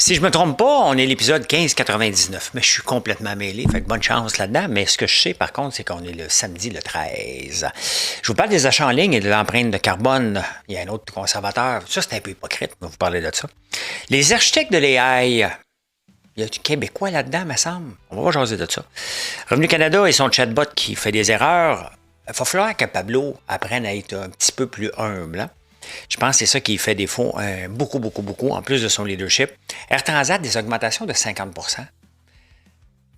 Si je me trompe pas, on est l'épisode 1599, mais je suis complètement mêlé, fait que bonne chance là-dedans. Mais ce que je sais par contre, c'est qu'on est le samedi le 13. Je vous parle des achats en ligne et de l'empreinte de carbone. Il y a un autre conservateur. Ça, c'est un peu hypocrite, mais vous parlez de ça. Les architectes de l'AI. Il y a du Québécois là-dedans, me semble. On va jaser de ça. Revenu Canada et son chatbot qui fait des erreurs. Il va falloir que Pablo apprenne à être un petit peu plus humble. Hein? Je pense que c'est ça qui fait défaut beaucoup, en plus de son leadership. Air Transat, des augmentations de 50%.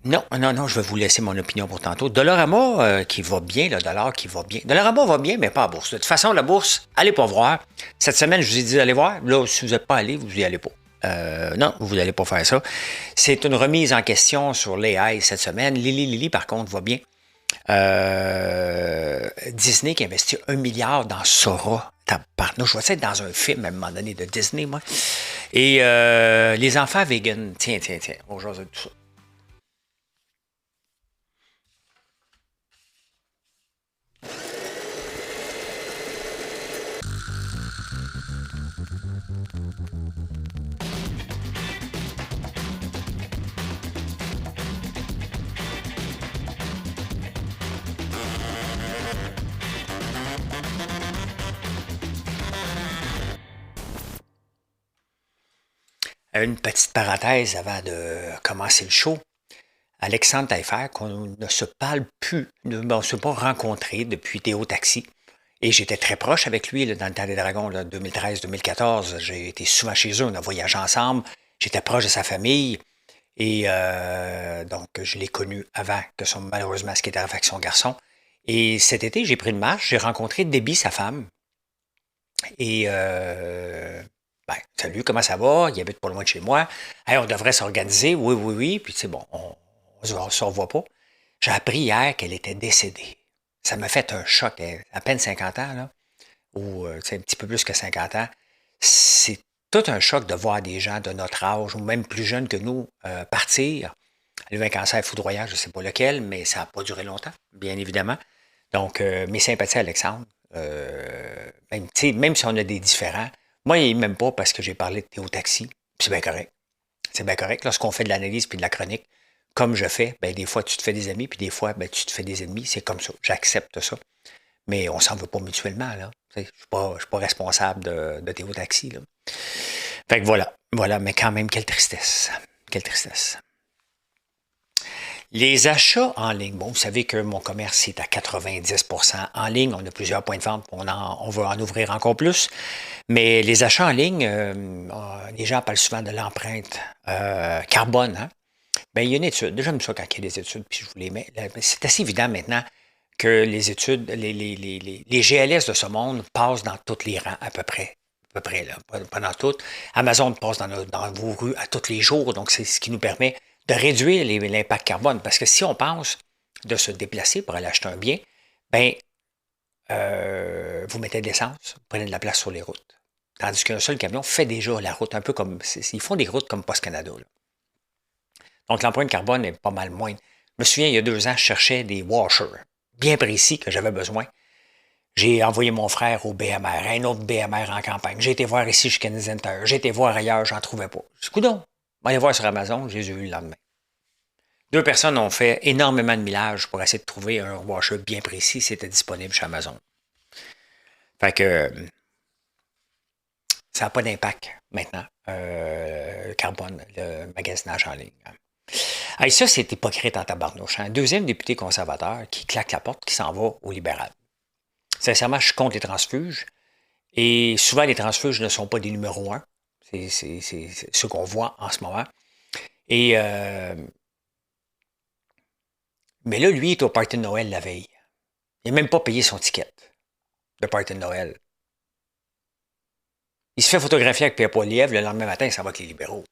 Non, je vais vous laisser mon opinion pour tantôt. Dollarama qui va bien, le dollar qui va bien. Dollarama va bien, mais pas en bourse. De toute façon, la bourse, allez pas voir. Cette semaine, je vous ai dit d'aller voir. Là, si vous n'êtes pas allé, vous n'y allez pas. Non, vous n'allez pas faire ça. C'est une remise en question sur l'AI cette semaine. Lily, par contre, va bien. Disney qui investit 1 milliard dans Sora. Je vais être dans un film à un moment donné de Disney, moi. Et les enfants vegan. Tiens. On va jaser de tout ça. Une petite parenthèse avant de commencer le show. Alexandre Taillefer, qu'on ne se parle plus, on ne s'est pas rencontré depuis Théo Taxi. Et j'étais très proche avec lui là, dans le temps des Dragons, 2013-2014. J'ai été souvent chez eux, on a voyagé ensemble. J'étais proche de sa famille. Et donc, je l'ai connu avant que malheureusement, ce qui était arrivé avec son garçon. Et cet été, j'ai pris une marche, j'ai rencontré Debbie, sa femme. Et salut, comment ça va? Il habite pas loin de chez moi. Hey, on devrait s'organiser. Oui. Puis, c'est bon, on se revoit pas. J'ai appris hier qu'elle était décédée. Ça m'a fait un choc. Elle a à peine 50 ans, là, ou un petit peu plus que 50 ans. C'est tout un choc de voir des gens de notre âge, ou même plus jeunes que nous, partir. Elle a eu un cancer foudroyant, je ne sais pas lequel, mais ça n'a pas duré longtemps, bien évidemment. Donc, mes sympathies à Alexandre. Même si on a des différends, moi, il m'aime pas parce que j'ai parlé de Théo Taxi. C'est bien correct. C'est bien correct. Lorsqu'on fait de l'analyse puis de la chronique, comme je fais, des fois, tu te fais des amis, puis des fois, tu te fais des ennemis. C'est comme ça. J'accepte ça. Mais on s'en veut pas mutuellement, là. Je ne suis pas responsable de Théo Taxi, là. Fait que voilà. Mais quand même, quelle tristesse. Quelle tristesse. Les achats en ligne. Bon, vous savez que mon commerce est à 90% en ligne. On a plusieurs points de vente. On veut en ouvrir encore plus. Mais les achats en ligne, les gens parlent souvent de l'empreinte carbone. Hein? Il y a une étude. J'aime ça quand il y a des études, puis je vous les mets. C'est assez évident maintenant que les études, les GLS de ce monde passent dans tous les rangs à peu près. Là, pas dans toutes. Amazon passe dans vos rues à tous les jours. Donc, c'est ce qui nous permet de réduire l'impact carbone. Parce que si on pense de se déplacer pour aller acheter un bien, vous mettez de l'essence, vous prenez de la place sur les routes. Tandis qu'un seul camion fait déjà la route, un peu comme... Ils font des routes comme Post Canada. Là. Donc, l'empreinte carbone est pas mal moindre. Je me souviens, il y a 2 ans, je cherchais des washers bien précis que j'avais besoin. J'ai envoyé mon frère au BMR, un autre BMR en campagne. J'ai été voir ici chez Canadian Center. J'ai été voir ailleurs, j'en trouvais pas. Je dis, coudonc, on va aller voir sur Amazon, j'ai eu le lendemain. 2 personnes ont fait énormément de millages pour essayer de trouver un washer bien précis. C'était disponible chez Amazon. Fait que ça n'a pas d'impact maintenant, carbone, le magasinage en ligne. Hey, ça, c'est hypocrite en tabarnouche. Hein? Deuxième député conservateur qui claque la porte, qui s'en va au libéral. Sincèrement, je suis contre les transfuges. Et souvent, les transfuges ne sont pas des numéros 1. C'est ce qu'on voit en ce moment. Et mais là, lui, il est au party de Noël la veille. Il n'a même pas payé son ticket de party de Noël. Il se fait photographier avec Pierre Poilievre le lendemain matin, il s'en va avec les libéraux.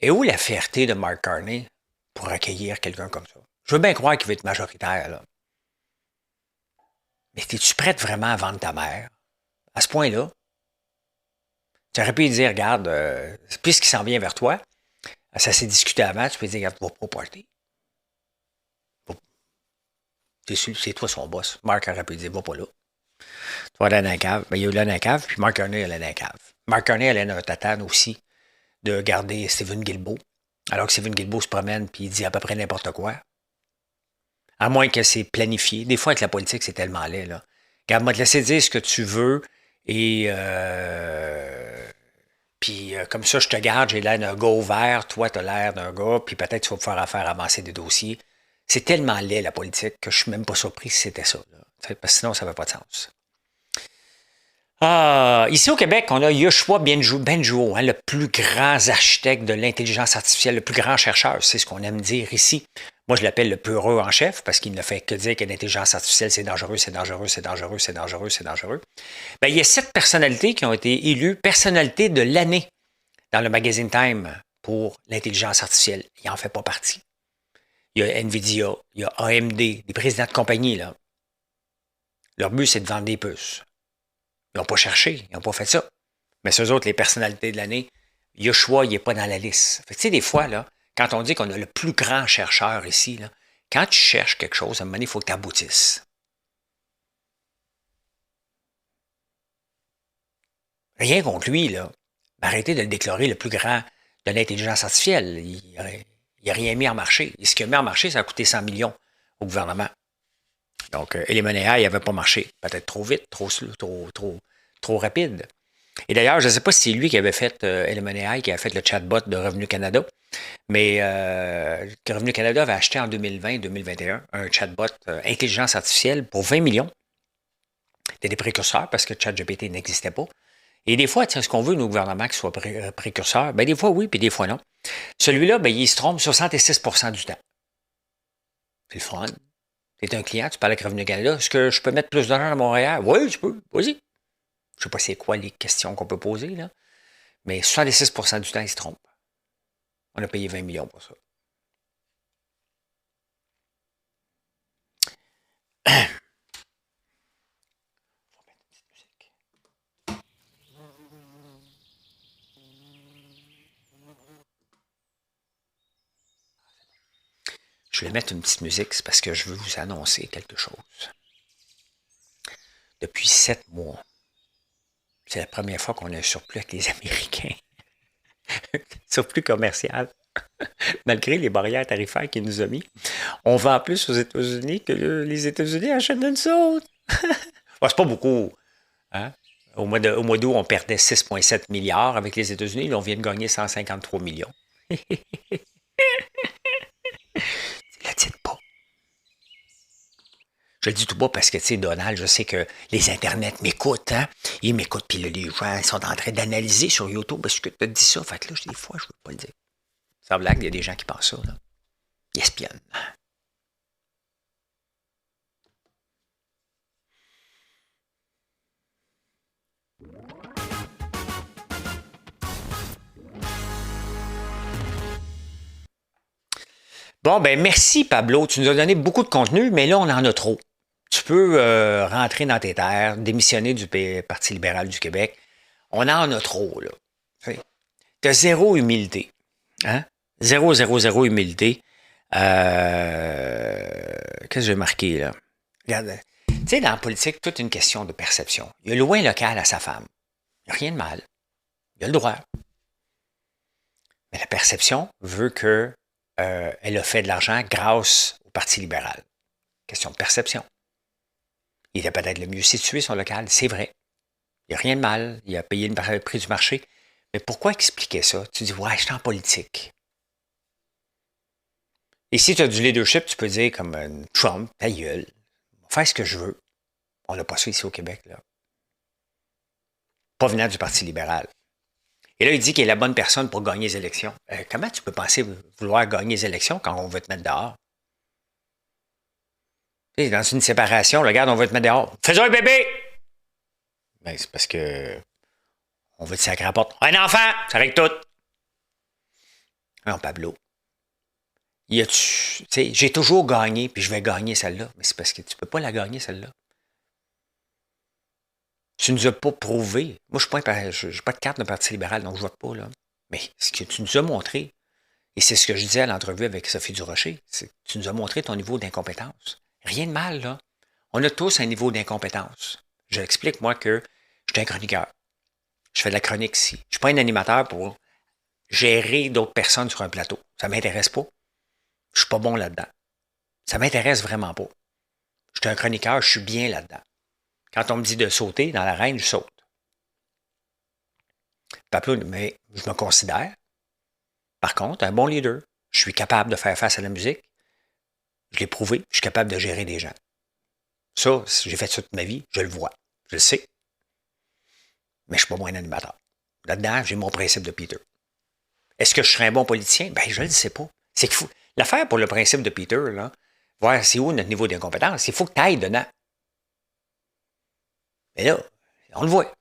Et où la fierté de Mark Carney pour accueillir quelqu'un comme ça? Je veux bien croire qu'il va être majoritaire, là. Mais es-tu prête vraiment à vendre ta mère? À ce point-là? Tu aurais pu lui dire, regarde, puisqu'il s'en vient vers toi, ça s'est discuté avant, tu peux lui dire, regarde, va pas au party. C'est toi son boss. Mark aurait pu lui dire, va pas là. Tu vas aller dans la cave. Il y a eu là dans la cave, puis Mark Carney allait dans la cave. Mark Carney allait dans un tatane aussi de garder Stephen Guilbeault, alors que Stephen Guilbeault se promène et il dit à peu près n'importe quoi. À moins que c'est planifié. Des fois, avec la politique, c'est tellement laid, là. Regarde, moi, te laisser dire ce que tu veux et puis comme ça, je te garde, j'ai l'air d'un gars ouvert, toi, tu as l'air d'un gars, puis peut-être tu vas pouvoir faire avancer des dossiers. C'est tellement laid, la politique, que je suis même pas surpris si c'était ça. Là. Parce que sinon, ça n'avait pas de sens. Ici au Québec, on a Yoshua Bengio, le plus grand architecte de l'intelligence artificielle, le plus grand chercheur, c'est ce qu'on aime dire ici. Moi, je l'appelle le peureux en chef parce qu'il ne fait que dire que l'intelligence artificielle, c'est dangereux, c'est dangereux, c'est dangereux, c'est dangereux, c'est dangereux. Ben, il y a 7 personnalités qui ont été élues personnalités de l'année dans le magazine Time pour l'intelligence artificielle. Il n'en fait pas partie. Il y a NVIDIA, il y a AMD, des présidents de compagnie, là. Leur but, c'est de vendre des puces. Ils n'ont pas cherché, ils n'ont pas fait ça. Mais ceux autres, les personnalités de l'année, Yoshua, il n'est pas dans la liste. Fait que, tu sais, des fois, là, quand on dit qu'on a le plus grand chercheur ici, là, quand tu cherches quelque chose, à un moment donné, il faut que tu aboutisses. Rien contre lui, là. Mais arrêtez de le déclarer le plus grand de l'intelligence artificielle. Il n'a rien mis en marché. Et ce qu'il a mis en marché, ça a coûté 100 millions au gouvernement. Donc, Element AI n'avait pas marché. Peut-être trop vite, trop rapide. Et d'ailleurs, je ne sais pas si c'est lui qui avait fait Element AI, qui a fait le chatbot de Revenu Canada, mais Revenu Canada avait acheté en 2020-2021 un chatbot intelligence artificielle pour 20 millions. C'était des précurseurs parce que ChatGPT n'existait pas. Et des fois, est-ce qu'on veut, nos gouvernements, qu'ils soient précurseurs? Ben, des fois, oui, puis des fois, non. Celui-là, ben, il se trompe 66% du temps. C'est le fun. Tu es un client, tu parles avec Revenu Canada. Est-ce que je peux mettre plus d'argent à Montréal? Oui, tu peux. Vas-y. Je ne sais pas c'est quoi les questions qu'on peut poser, là. Mais 66% du temps, il se trompe. On a payé 20 millions pour ça. Je vais mettre une petite musique, c'est parce que je veux vous annoncer quelque chose. Depuis 7 mois, c'est la première fois qu'on a un surplus avec les Américains. Surplus commercial. Malgré les barrières tarifaires qu'ils nous ont mis. On vend plus aux États-Unis que les États-Unis achètent de nous autres. Bon, c'est pas beaucoup. Hein? Au mois d'août, on perdait 6,7 milliards avec les États-Unis. Là, on vient de gagner 153 millions. Le dites pas. Je le dis tout bas parce que, tu sais, Donald, je sais que les internets m'écoutent, hein? Ils m'écoutent, puis là, les gens ils sont en train d'analyser sur YouTube parce que tu as dit ça. Fait que là, des fois, je veux pas le dire. Sans blague, il y a des gens qui pensent ça, là. Ils espionnent. Bon, ben merci Pablo, tu nous as donné beaucoup de contenu, mais là, on en a trop. Tu peux rentrer dans tes terres, démissionner du Parti libéral du Québec. On en a trop, là. Tu as zéro humilité. Hein? Zéro, zéro, zéro humilité. Qu'est-ce que j'ai marqué, là? Regarde, tu sais, dans la politique, toute une question de perception. Il y a le loin local à sa femme. Il n'y a rien de mal. Il a le droit. Mais la perception veut que elle a fait de l'argent grâce au Parti libéral. Question de perception. Il était peut-être le mieux situé, son local, c'est vrai. Il n'y a rien de mal. Il a payé le prix du marché. Mais pourquoi expliquer ça? Tu dis, ouais, je suis en politique. Et si tu as du leadership, tu peux dire comme Trump, ta gueule, faire ce que je veux. On n'a pas ça ici au Québec, là. Pas venant du Parti libéral. Et là, il dit qu'il est la bonne personne pour gagner les élections. Comment tu peux penser vouloir gagner les élections quand on veut te mettre dehors? Tu sais, dans une séparation, regarde, on veut te mettre dehors. Fais-en un bébé! Ben, c'est parce que on veut te sacrer à la porte. Un enfant! Ça règle tout! Non, Pablo. Tu sais, j'ai toujours gagné, puis je vais gagner celle-là. Mais c'est parce que tu peux pas la gagner, celle-là. Tu nous as pas prouvé. Moi, je n'ai pas de carte de Parti libéral, donc je vote pas, là. Mais ce que tu nous as montré, et c'est ce que je disais à l'entrevue avec Sophie Durocher, c'est que tu nous as montré ton niveau d'incompétence. Rien de mal, là. On a tous un niveau d'incompétence. Je l'explique, moi, que je suis un chroniqueur. Je fais de la chronique ici. Je ne suis pas un animateur pour gérer d'autres personnes sur un plateau. Ça ne m'intéresse pas. Je suis pas bon là-dedans. Ça m'intéresse vraiment pas. Je suis un chroniqueur, je suis bien là-dedans. Quand on me dit de sauter dans l'arène, je saute. Mais je me considère, par contre, un bon leader. Je suis capable de faire face à la musique. Je l'ai prouvé, je suis capable de gérer des gens. Ça, j'ai fait ça toute ma vie, je le vois, je le sais. Mais je ne suis pas moins un animateur. Là-dedans, j'ai mon principe de Peter. Est-ce que je serais un bon politicien? Ben, je ne le sais pas. C'est qu'il faut. L'affaire pour le principe de Peter, là, voir c'est où notre niveau d'incompétence, il faut que tu ailles dedans. Mais là, on le voit.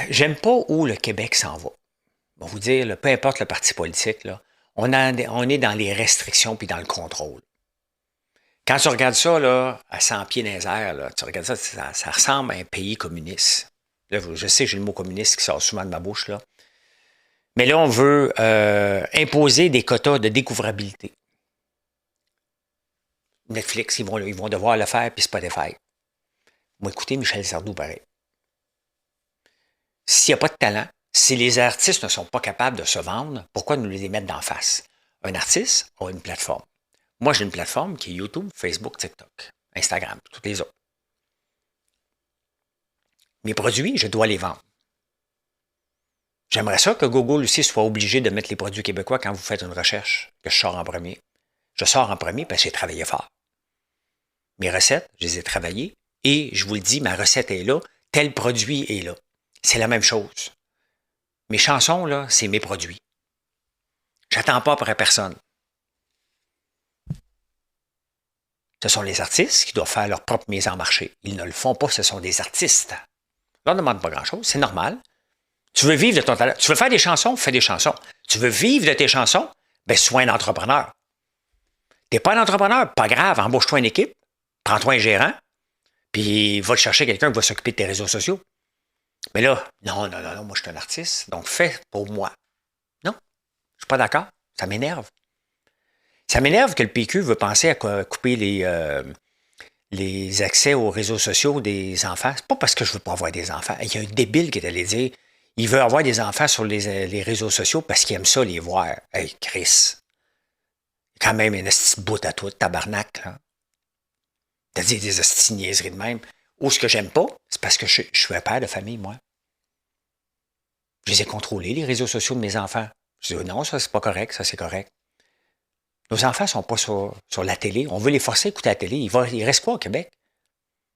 J'aime pas où le Québec s'en va. On va vous dire, là, peu importe le parti politique, là, on est dans les restrictions puis dans le contrôle. Quand tu regardes ça là, à 100 pieds dans les airs, là, tu regardes ça ressemble à un pays communiste. Là, je sais, j'ai le mot communiste qui sort souvent de ma bouche, là. Mais là, on veut imposer des quotas de découvrabilité. Netflix, ils vont devoir le faire, puis Spotify. Moi, écoutez Michel Sardou, pareil. S'il n'y a pas de talent, si les artistes ne sont pas capables de se vendre, pourquoi nous les mettre d'en face? Un artiste a une plateforme. Moi, j'ai une plateforme qui est YouTube, Facebook, TikTok, Instagram, toutes les autres. Mes produits, je dois les vendre. J'aimerais ça que Google aussi soit obligé de mettre les produits québécois quand vous faites une recherche, que je sors en premier. Je sors en premier parce que j'ai travaillé fort. Mes recettes, je les ai travaillées et je vous le dis, ma recette est là, tel produit est là. C'est la même chose. Mes chansons, là, c'est mes produits. J'attends pas après personne. Ce sont les artistes qui doivent faire leur propre mise en marché. Ils ne le font pas, ce sont des artistes. On ne leur demande pas grand-chose, c'est normal. Tu veux vivre de ton talent. Tu veux faire des chansons, fais des chansons. Tu veux vivre de tes chansons, ben sois un entrepreneur. Tu n'es pas un entrepreneur, pas grave, embauche-toi une équipe, prends-toi un gérant, puis va te chercher quelqu'un qui va s'occuper de tes réseaux sociaux. Mais là, non, moi je suis un artiste, donc fais pour moi. Non, je ne suis pas d'accord, ça m'énerve. Ça m'énerve que le PQ veut penser à couper les accès aux réseaux sociaux des enfants. C'est pas parce que je veux pas avoir des enfants. Il y a un débile qui est allé dire il veut avoir des enfants sur les réseaux sociaux parce qu'il aime ça les voir. Hey, Chris. Quand même une petite bout à toi, tabarnak. Là. T'as dit des hosties niaiseries de même. Ou ce que j'aime pas, c'est parce que je suis un père de famille, moi. Je les ai contrôlés, les réseaux sociaux de mes enfants. Je dis non, ça c'est pas correct, ça c'est correct. Nos enfants sont pas sur la télé. On veut les forcer à écouter la télé. Ils restent pas au Québec.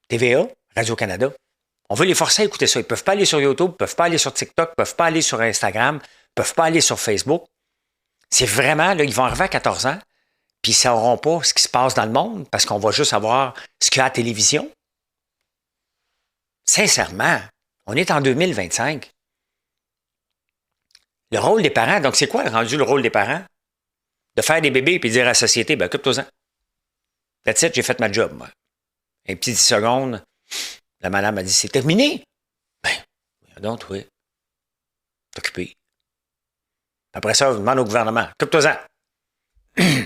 TVA, Radio-Canada. On veut les forcer à écouter ça. Ils ne peuvent pas aller sur YouTube, ils ne peuvent pas aller sur TikTok, ils ne peuvent pas aller sur Instagram, ils ne peuvent pas aller sur Facebook. C'est vraiment, là, ils vont arriver à 14 ans, puis ils ne sauront pas ce qui se passe dans le monde parce qu'on va juste savoir ce qu'il y a à la télévision. Sincèrement, on est en 2025. Le rôle des parents, donc c'est quoi rendu le rôle des parents? De faire des bébés et dire à la société, ben occupe-toi-en. That's it, j'ai fait ma job, moi. Un petit 10 secondes, la madame a dit, c'est terminé. Ben, donc, oui. T'occuper. Après ça, on demande au gouvernement, occupe-toi-en. Je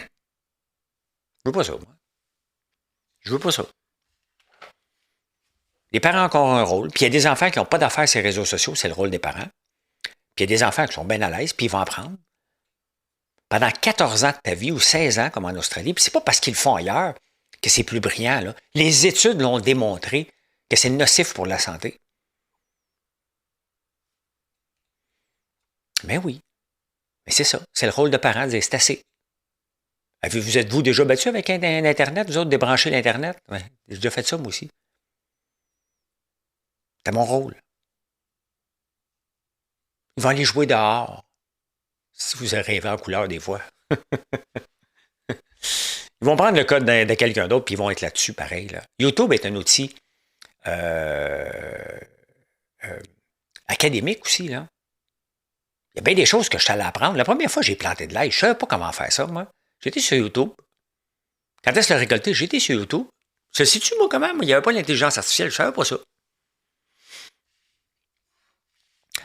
veux pas ça, moi. Je veux pas ça. Les parents ont encore un rôle, puis il y a des enfants qui n'ont pas d'affaires sur les réseaux sociaux, c'est le rôle des parents. Puis il y a des enfants qui sont bien à l'aise, puis ils vont apprendre. Pendant 14 ans de ta vie, ou 16 ans, comme en Australie, puis c'est pas parce qu'ils le font ailleurs que c'est plus brillant, là. Les études l'ont démontré que c'est nocif pour la santé. Mais oui. Mais c'est ça. C'est le rôle de parent de dire c'est assez. Vous êtes-vous déjà battu avec un Internet, vous autres, débrancher l'Internet? Ouais, j'ai déjà fait ça, moi aussi. C'est mon rôle. Ils vont aller jouer dehors. Si vous rêvez en couleur des fois. Ils vont prendre le code de quelqu'un d'autre puis ils vont être là-dessus, pareil. Là. YouTube est un outil académique aussi. Là. Il y a bien des choses que je suis allé apprendre. La première fois, j'ai planté de l'ail. Je ne savais pas comment faire ça, moi. J'étais sur YouTube. Quand est-ce que le récolter? J'étais sur YouTube. Se situe, moi, comment? Il n'y avait pas l'intelligence artificielle. Je ne savais pas ça.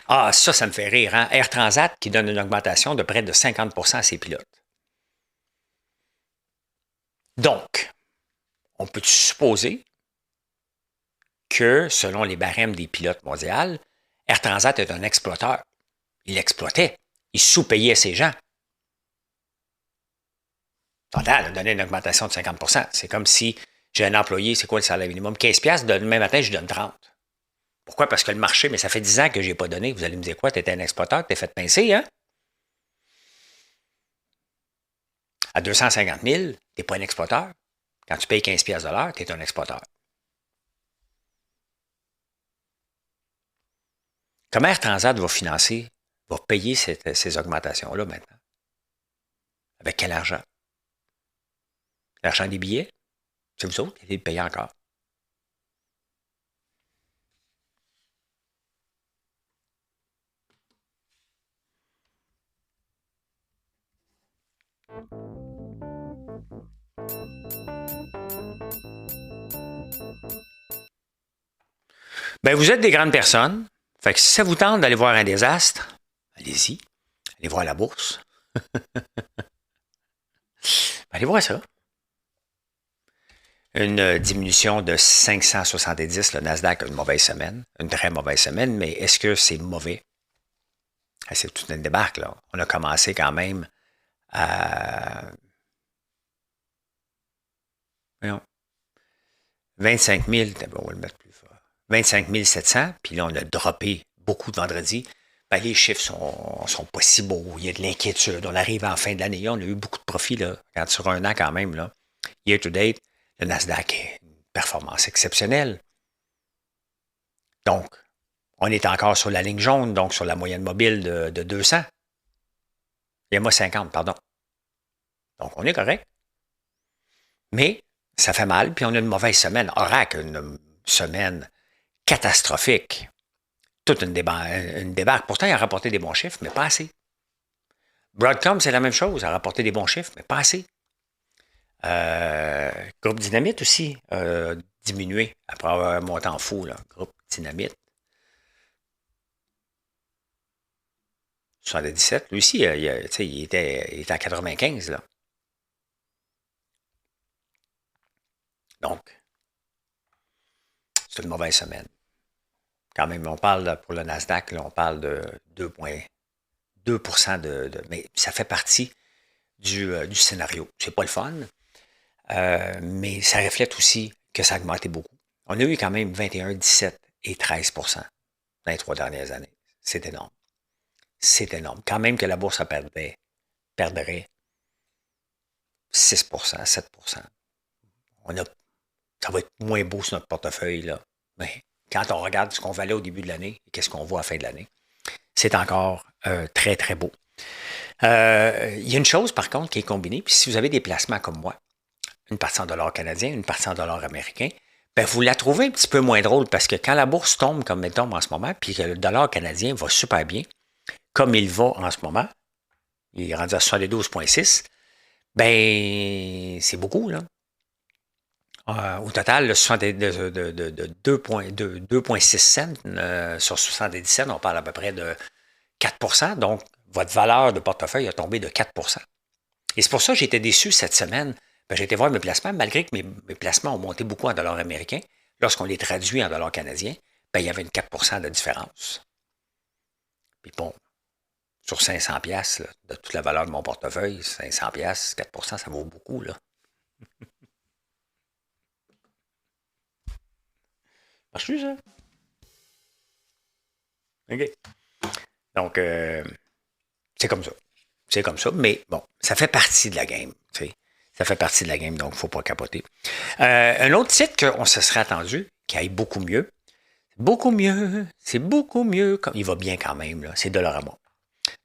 Ah, ça me fait rire. Hein? Air Transat qui donne une augmentation de près de 50% à ses pilotes. Donc, on peut supposer que, selon les barèmes des pilotes mondiaux, Air Transat est un exploiteur. Il exploitait. Il sous-payait ses gens. T'entends, elle a donné une augmentation de 50 %. C'est comme si j'ai un employé, c'est quoi le salaire minimum? 15$, demain matin, je donne 30. Pourquoi? Parce que le marché, mais ça fait 10 ans que je n'ai pas donné. Vous allez me dire quoi? Tu étais un exploiteur, tu t'es fait pincer, hein? À 250 000, tu n'es pas un exploiteur. Quand tu payes 15$ de l'heure, tu es un exploiteur. Comment Air Transat va payer ces augmentations-là maintenant? Avec quel argent? L'argent des billets? C'est vous autres qui allez le payer encore. Ben, vous êtes des grandes personnes. Fait que si ça vous tente d'aller voir un désastre, allez-y. Allez voir la bourse. Allez voir ça. Une diminution de 570. Le Nasdaq a une mauvaise semaine. Une très mauvaise semaine, mais est-ce que c'est mauvais? C'est toute une débarque, là. On a commencé quand même à... Voyons. 25 000, on va le mettre plus fort. 25 700, puis là, on a droppé beaucoup de vendredi. Ben, les chiffres sont pas si beaux. Il y a de l'inquiétude. On arrive en fin de l'année. On a eu beaucoup de profits, là. Quand sur un an, quand même, là. Year to date, le Nasdaq est une performance exceptionnelle. Donc, on est encore sur la ligne jaune, donc sur la moyenne mobile de 200. Il y a moi 50, pardon. Donc, on est correct. Mais ça fait mal, puis on a une mauvaise semaine. Oracle, une semaine catastrophique. Toute une débarque. Pourtant, il a rapporté des bons chiffres, mais pas assez. Broadcom, c'est la même chose. Il a rapporté des bons chiffres, mais pas assez. Groupe Dynamite aussi diminué après avoir monté en fou. Là. Groupe Dynamite. 77. Lui aussi, il était à 95. Là. Donc, c'est une mauvaise semaine. Quand même, on parle pour le Nasdaq, là, on parle de 2,2% mais ça fait partie du scénario. C'est pas le fun, mais ça reflète aussi que ça a augmenté beaucoup. On a eu quand même 21, 17 et 13% dans les 3 dernières années. C'est énorme. C'est énorme. Quand même que la bourse perdrait 6%, 7%. Ça va être moins beau sur notre portefeuille, là. Mais quand on regarde ce qu'on valait au début de l'année et qu'est-ce qu'on voit à la fin de l'année, c'est encore très, très beau. Il y a une chose, par contre, qui est combinée. Puis si vous avez des placements comme moi, une partie en dollars canadiens, une partie en dollars américains, ben vous la trouvez un petit peu moins drôle parce que quand la bourse tombe comme elle tombe en ce moment, puis que le dollar canadien va super bien, comme il va en ce moment, il est rendu à 72,6, ben c'est beaucoup, là. Au total, le 2,6 cents sur 77, on parle à peu près de 4 %. Donc, votre valeur de portefeuille a tombé de 4 %. Et c'est pour ça que j'étais déçu cette semaine. Ben, j'ai été voir mes placements, malgré que mes placements ont monté beaucoup en dollars américains. Lorsqu'on les traduit en dollars canadiens, ben, il y avait une 4 % de différence. Puis bon, sur 500 pièces de toute la valeur de mon portefeuille, 500 pièces, 4 %, ça vaut beaucoup, là. Marche-tu, ça? OK. Donc, c'est comme ça. C'est comme ça, mais bon, ça fait partie de la game. Tu sais. Ça fait partie de la game, donc il ne faut pas capoter. Un autre titre qu'on se serait attendu, qui aille beaucoup mieux, c'est beaucoup mieux, il va bien quand même, là, c'est Dollarama.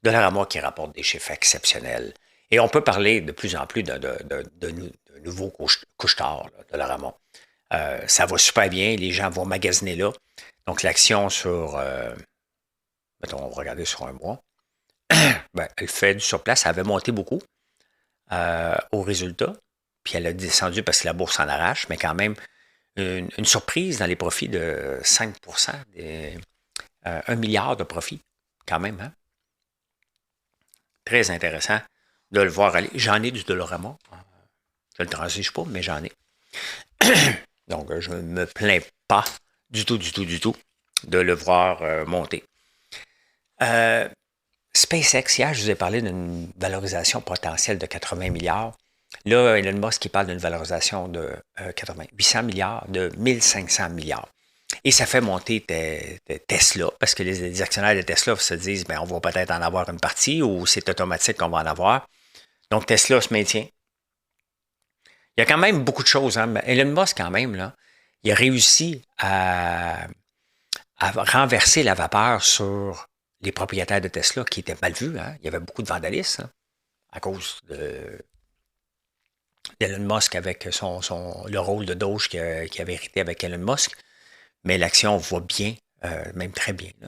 Dollarama qui rapporte des chiffres exceptionnels. Et on peut parler de plus en plus de nouveaux couche-tard, Dollarama. Ça va super bien, les gens vont magasiner là. Donc l'action sur, mettons, on va regarder sur un mois, ben, elle fait du surplace, elle avait monté beaucoup au résultat, puis elle a descendu parce que la bourse en arrache, mais quand même une surprise dans les profits de 5%, 1 milliard de profits, quand même. Hein? Très intéressant de le voir aller. J'en ai du Dollarama. Je ne le transige pas, mais j'en ai. Donc, je ne me plains pas du tout, du tout, du tout, de le voir monter. Euh, SpaceX, hier, je vous ai parlé d'une valorisation potentielle de 80 milliards. Là, Elon Musk qui parle d'une valorisation de 800 milliards, de 1500 milliards. Et ça fait monter Tesla, parce que les actionnaires de Tesla se disent, ben, on va peut-être en avoir une partie ou c'est automatique qu'on va en avoir. Donc, Tesla se maintient. Il y a quand même beaucoup de choses. Hein? Elon Musk, quand même, là, il a réussi à renverser la vapeur sur les propriétaires de Tesla qui étaient mal vus. Hein? Il y avait beaucoup de vandalisme hein, à cause d'Elon Musk avec le rôle de Doge qu'il avait hérité avec Elon Musk. Mais l'action va bien, même très bien. Là.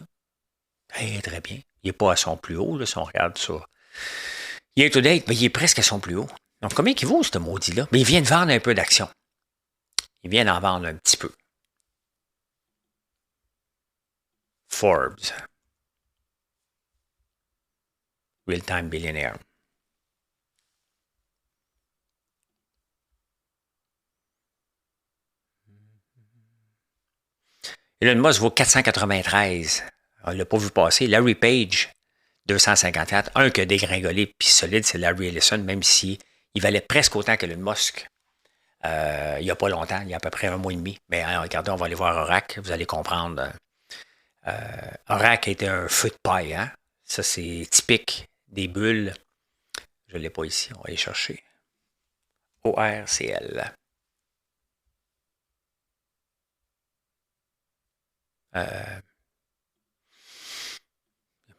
Très, très bien. Il n'est pas à son plus haut, là, si on regarde ça. Il est to date, mais il est presque à son plus haut. Donc, combien il vaut, ce maudit-là? Mais il vient de vendre un peu d'action. Il vient d'en vendre un petit peu. Forbes. Real-time billionaire. Elon Musk vaut 493. On ne l'a pas vu passer. Larry Page, 254. Un qui a dégringolé puis solide, c'est Larry Ellison, même si il valait presque autant qu'Elon Musk. Il n'y a pas longtemps, il y a à peu près un mois et demi. Mais hein, regardez, on va aller voir Oracle, vous allez comprendre. Oracle a été un feu de paille. Hein? Ça, c'est typique des bulles. Je ne l'ai pas ici, on va aller chercher. ORCL.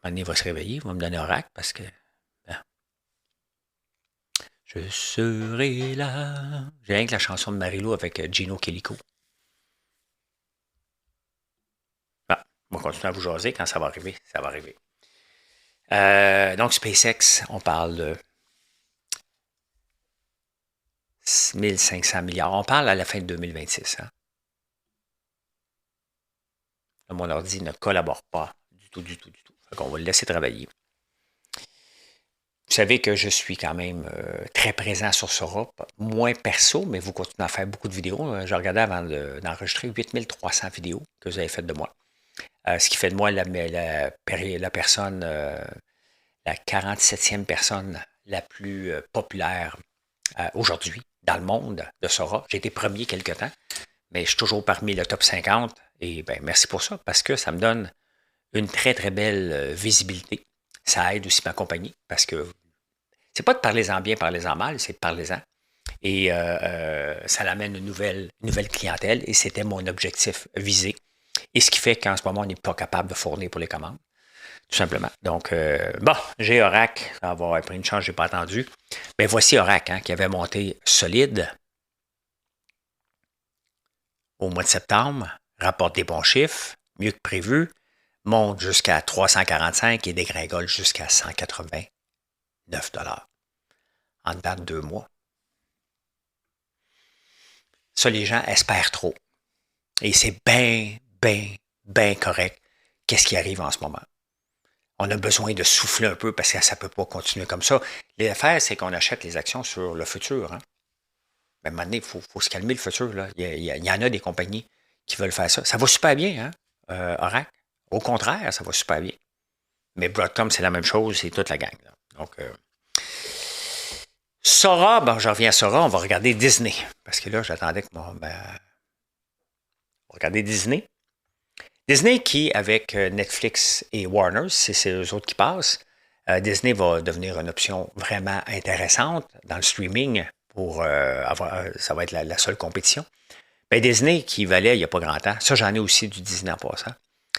Il va se réveiller, il va me donner Oracle parce que. Ben, je serai là. J'ai rien que la chanson de Marie-Lou avec Gino Chelico. Ah, on va continuer à vous jaser quand ça va arriver. Ça va arriver. Donc, SpaceX, on parle de 1500 milliards. On parle à la fin de 2026. Hein? Là, mon ordi ne collabore pas du tout, du tout, du tout. Fait qu'on va le laisser travailler. Vous savez que je suis quand même très présent sur Sora, moins perso, mais vous continuez à faire beaucoup de vidéos. Je regardais avant d'enregistrer 8300 vidéos que vous avez faites de moi. Ce qui fait de moi la personne, la 47e personne la plus populaire aujourd'hui dans le monde de Sora. J'ai été premier quelque temps, mais je suis toujours parmi le top 50. Et ben merci pour ça, parce que ça me donne une très, très belle visibilité. Ça aide aussi ma compagnie, parce que c'est pas de parler-en bien, parlez-en mal, c'est de parler-en. Et ça l'amène une nouvelle clientèle, et c'était mon objectif visé. Et ce qui fait qu'en ce moment, on n'est pas capable de fournir pour les commandes, tout simplement. Donc, bon, j'ai Oracle, ça va avoir pris une chance, je n'ai pas attendu. Mais voici Oracle, hein, qui avait monté solide au mois de septembre, rapporte des bons chiffres, mieux que prévu, monte jusqu'à 345 et dégringole jusqu'à 189 en dedans de 2 mois. Ça, les gens espèrent trop. Et c'est bien, bien, bien correct. Qu'est-ce qui arrive en ce moment? On a besoin de souffler un peu parce que ça ne peut pas continuer comme ça. L'affaire, c'est qu'on achète les actions sur le futur. Hein? Mais à un moment donné, il faut se calmer le futur. Là. Il y en a des compagnies qui veulent faire ça. Ça va super bien, hein? Oracle. Au contraire, ça va super bien. Mais Broadcom, c'est la même chose, c'est toute la gang. Là. Donc, Sora, bon, je reviens à Sora, on va regarder Disney. Parce que là, j'attendais que on va regarder Disney. Disney qui, avec Netflix et Warner, c'est eux autres qui passent, Disney va devenir une option vraiment intéressante dans le streaming pour ça va être la seule compétition. Ben Disney qui valait il n'y a pas grand temps, ça j'en ai aussi du Disney en passant.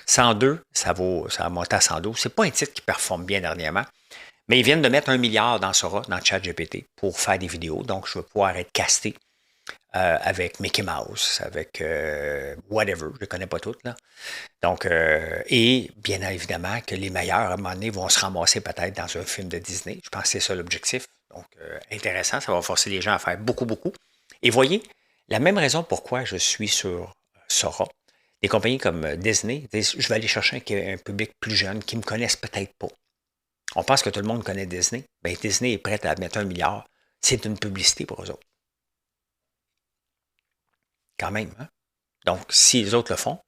102, ça a monté à 112. C'est pas un titre qui performe bien dernièrement, mais ils viennent de mettre 1 milliard dans Sora, dans ChatGPT, pour faire des vidéos. Donc, je vais pouvoir être casté avec Mickey Mouse, avec whatever, je ne connais pas toutes. Là. Donc, et bien évidemment que les meilleurs, à un moment donné, vont se ramasser peut-être dans un film de Disney. Je pense que c'est ça l'objectif. Donc, intéressant, ça va forcer les gens à faire beaucoup, beaucoup. Et voyez, la même raison pourquoi je suis sur Sora. Des compagnies comme Disney, je vais aller chercher un public plus jeune qui ne me connaissent peut-être pas. On pense que tout le monde connaît Disney. Bien, Disney est prêt à mettre 1 milliard. C'est une publicité pour eux autres. Quand même. Hein? Donc, si les autres le font,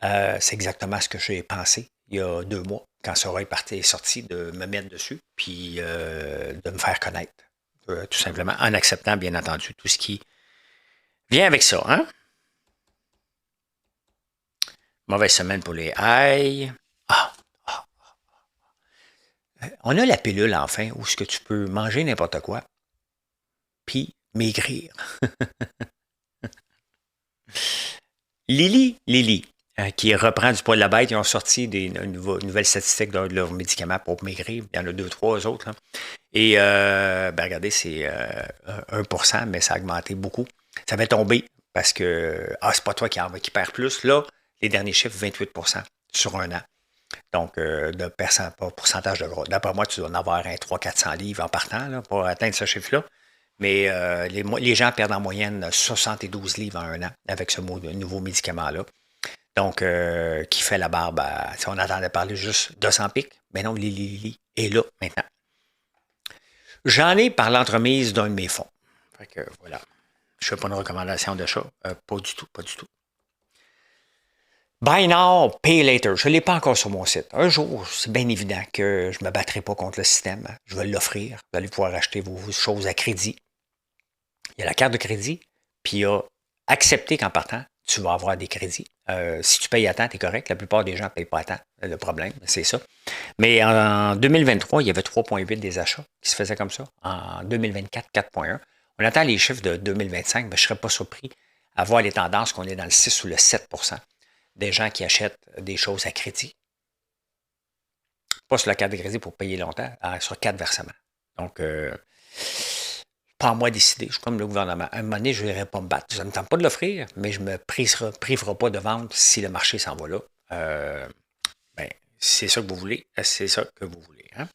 C'est exactement ce que j'ai pensé il y a 2 mois, quand Sora est sorti, de me mettre dessus, puis de me faire connaître, tout simplement, en acceptant, bien entendu, tout ce qui vient avec ça. Hein? Mauvaise semaine pour les haies. Ah, on a la pilule, enfin, où ce que tu peux manger n'importe quoi, puis maigrir. Lily, qui reprend du poids de la bête, ils ont sorti une nouvelle statistique de leurs médicaments pour maigrir. Il y en a 2, 3 autres. Hein. Et regardez, c'est 1%, mais ça a augmenté beaucoup. Ça va tomber parce que c'est pas toi qui perds plus. Là, les derniers chiffres, 28% sur un an. Donc, de pourcentage de gras. D'après moi, tu dois en avoir un 300-400 livres en partant là, pour atteindre ce chiffre-là. Mais les gens perdent en moyenne 72 livres en un an avec ce nouveau médicament-là. Donc, qui fait la barbe si on entendait parler juste de 200 pics, mais non, Lily est là maintenant. J'en ai par l'entremise d'un de mes fonds. Fait que voilà. Je ne fais pas une recommandation d'achat. Pas du tout, pas du tout. Buy now, pay later. Je ne l'ai pas encore sur mon site. Un jour, c'est bien évident que je ne me battrai pas contre le système. Je vais l'offrir. Vous allez pouvoir acheter vos choses à crédit. Il y a la carte de crédit, puis il y a accepter qu'en partant, tu vas avoir des crédits. Si tu payes à temps, tu es correct. La plupart des gens ne payent pas à temps. Le problème, c'est ça. Mais en 2023, il y avait 3,8 des achats qui se faisaient comme ça. En 2024, 4,1. On attend les chiffres de 2025, mais je ne serais pas surpris à voir les tendances qu'on est dans le 6 ou le 7% des gens qui achètent des choses à crédit. Pas sur la carte de crédit pour payer longtemps, sur 4 versements. Donc, pas à moi décider. Je suis comme le gouvernement. À un moment donné, je n'irai pas me battre. Je ne tente pas de l'offrir, mais je ne me priverai pas de vendre si le marché s'en va là. C'est ça que vous voulez. C'est ça que vous voulez. Hein?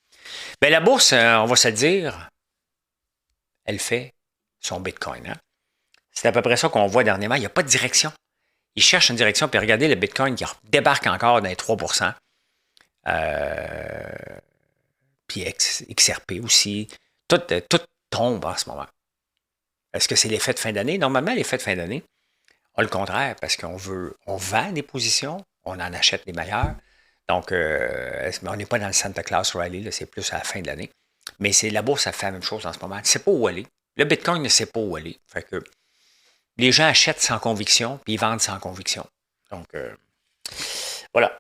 Ben, la bourse, on va se le dire, elle fait son Bitcoin. Hein? C'est à peu près ça qu'on voit dernièrement. Il n'y a pas de direction. Ils cherchent une direction, puis regardez le Bitcoin qui débarque encore dans les 3%. Puis XRP aussi. Tout tombe en ce moment. Est-ce que c'est l'effet de fin d'année? Normalement, l'effet de fin d'année, on le contraire, parce on vend des positions, on en achète les meilleures. Donc, on n'est pas dans le Santa Claus Rally, là, c'est plus à la fin de l'année. Mais la bourse, ça fait la même chose en ce moment. Elle ne sait pas où aller. Le Bitcoin ne sait pas où aller. Fait que les gens achètent sans conviction, puis ils vendent sans conviction. Donc, voilà.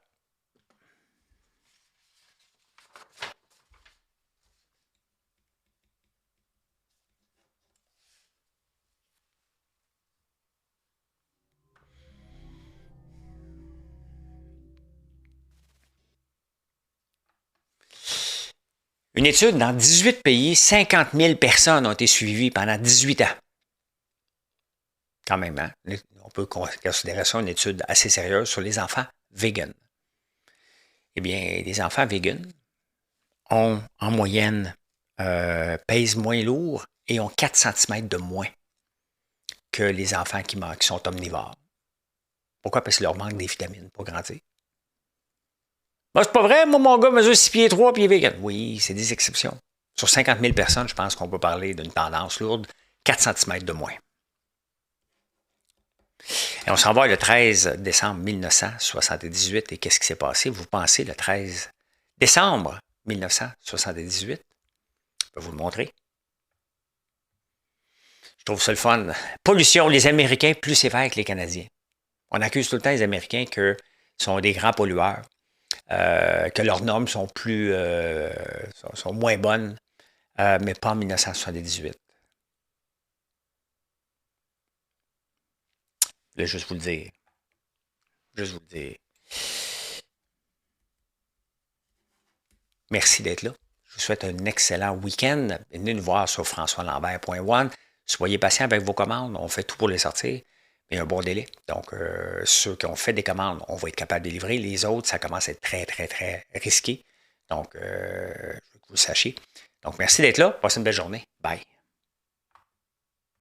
Une étude dans 18 pays, 50 000 personnes ont été suivies pendant 18 ans. Quand même, hein? On peut considérer ça une étude assez sérieuse sur les enfants véganes. Eh bien, les enfants véganes ont, en moyenne, pèsent moins lourd et ont 4 cm de moins que les enfants qui sont omnivores. Pourquoi? Parce qu'il leur manque des vitamines pour grandir. Ben, c'est pas vrai, moi, mon gars mesure 6 pieds 3 puis il est vegan. Oui, c'est des exceptions. Sur 50 000 personnes, je pense qu'on peut parler d'une tendance lourde, 4 cm de moins. Et on s'en va le 13 décembre 1978. Et qu'est-ce qui s'est passé? Vous pensez le 13 décembre 1978? Je peux vous le montrer. Je trouve ça le fun. Pollution, les Américains plus sévères que les Canadiens. On accuse tout le temps les Américains qu'ils sont des grands pollueurs, que leurs normes sont sont moins bonnes, mais pas en 1978. Là, juste vous le dire. Juste vous le dire. Merci d'être là. Je vous souhaite un excellent week-end. Venez nous voir sur françoislambert.one. Soyez patient avec vos commandes. On fait tout pour les sortir. Mais il y a un bon délai. Donc, ceux qui ont fait des commandes, on va être capable de livrer. Les autres, ça commence à être très, très, très risqué. Donc, je veux que vous le sachiez. Donc, merci d'être là. Passez une belle journée. Bye.